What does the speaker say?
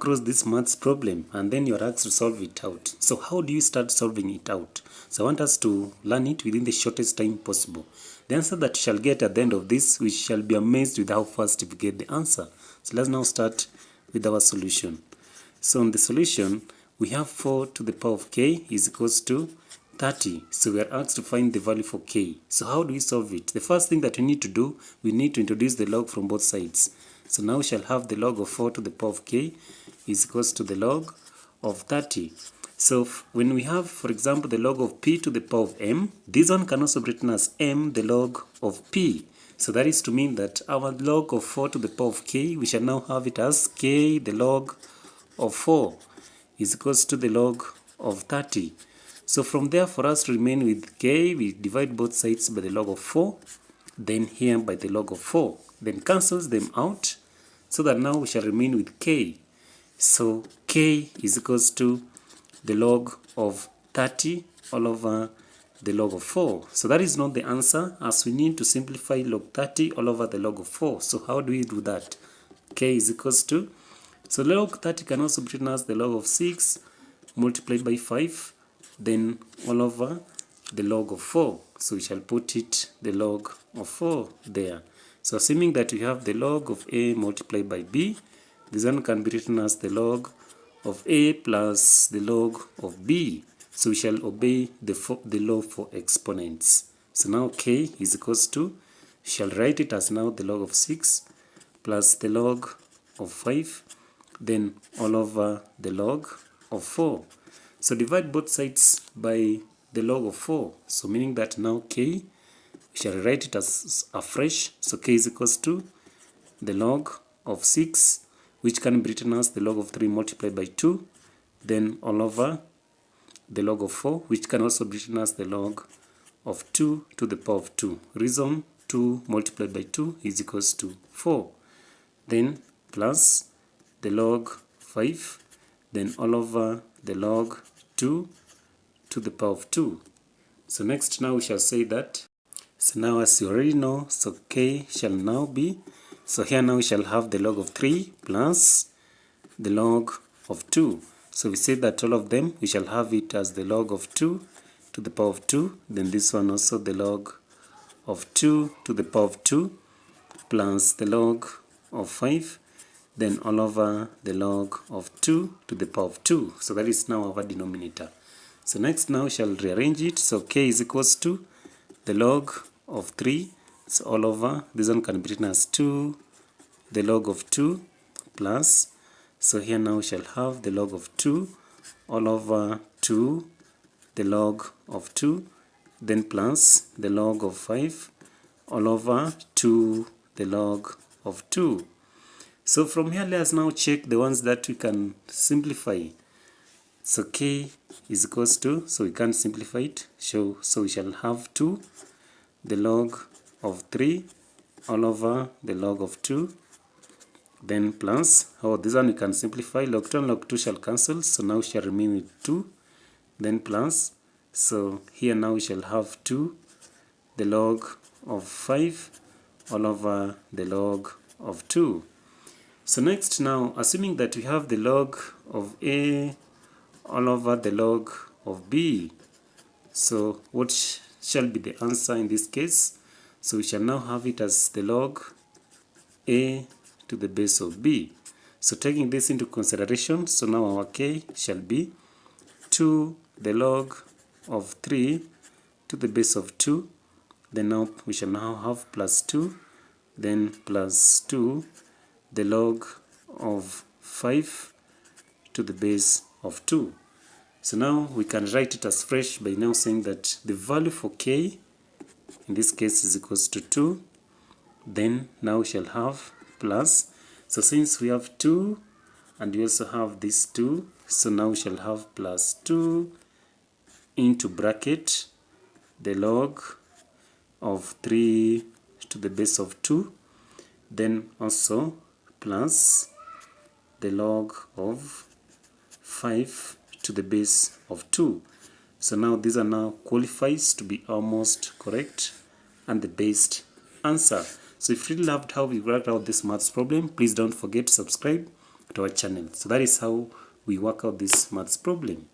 across this maths problem and then you're asked to solve it out. So how do you start solving it out? So I want us to learn it within the shortest time possible. The answer that you shall get at the end of this, we shall be amazed with how fast you get the answer. So let's now start with our solution. So in the solution, we have 4 to the power of k is equals to 30. So we are asked to find the value for k. So how do we solve it? The first thing that we need to do, we need to introduce the log from both sides. So now we shall have the log of 4 to the power of k is equals to the log of 30. So when we have, for example, the log of p to the power of m, this one can also be written as m the log of p. So that is to mean that our log of 4 to the power of k, we shall now have it as k the log of 4 is equals to the log of 30. So from there, for us to remain with k, we divide both sides by the log of 4, then here by the log of 4, then cancels them out, so that now we shall remain with k. So k is equals to the log of 30 all over the log of 4. So that is not the answer, as we need to simplify log 30 all over the log of 4. So how do we do that? K is equals to, so log 30 can also be written as the log of 6 multiplied by 5, then all over the log of 4. So we shall put it the log of 4 there. So assuming that we have the log of a multiplied by b, this one can be written as the log of a plus the log of b. So we shall obey the law for exponents. So now k is equals to, we shall write it as now the log of 6 plus the log of 5, then all over the log of 4. So divide both sides by the log of 4. So meaning that now k, we shall write it as afresh. So k is equals to the log of 6, which can be written as the log of 3 multiplied by 2, then all over the log of 4, which can also be written as the log of 2 to the power of 2. Reason 2 multiplied by 2 is equals to 4. Then plus the log 5, then all over the log 2 to the power of 2. So next now we shall say that, so now as you already know, so k shall now be, so here now we shall have the log of 3 plus the log of 2. So we say that all of them, we shall have it as the log of 2 to the power of 2, then this one also the log of 2 to the power of 2 plus the log of 5, then all over the log of 2 to the power of 2. So that is now our denominator. So next now we shall rearrange it. So k is equals to the log of 3. So all over, this one can be written as 2, the log of 2 plus, so here now we shall have the log of 2 all over 2, the log of 2, then plus the log of 5 all over 2, the log of 2. So from here, let us now check the ones that we can simplify. So k is equals to, so we can simplify it. So we shall have 2, the log of 3 all over the log of 2, then plus, this one we can simplify, log 2 and log 2 shall cancel, so now we shall remain with 2, then plus, so here now we shall have 2, the log of 5 all over the log of 2. So next now, assuming that we have the log of a all over the log of b, so what shall be the answer in this case? So we shall now have it as the log a to the base of b. So taking this into consideration, so now our k shall be 2 the log of 3 to the base of 2, then now we shall now have plus 2, then plus 2 the log of 5 to the base of 2. So now we can write it as fresh by now saying that the value for k in this case is equals to 2, then now we shall have plus, so since we have 2 and we also have this 2, so now we shall have plus 2 into bracket the log of 3 to the base of 2, then also plus the log of 5 to the base of 2. So now these are now qualifies to be almost correct and the best answer. So if you really loved how we worked out this maths problem, please don't forget to subscribe at our channel. So that is how we work out this maths problem.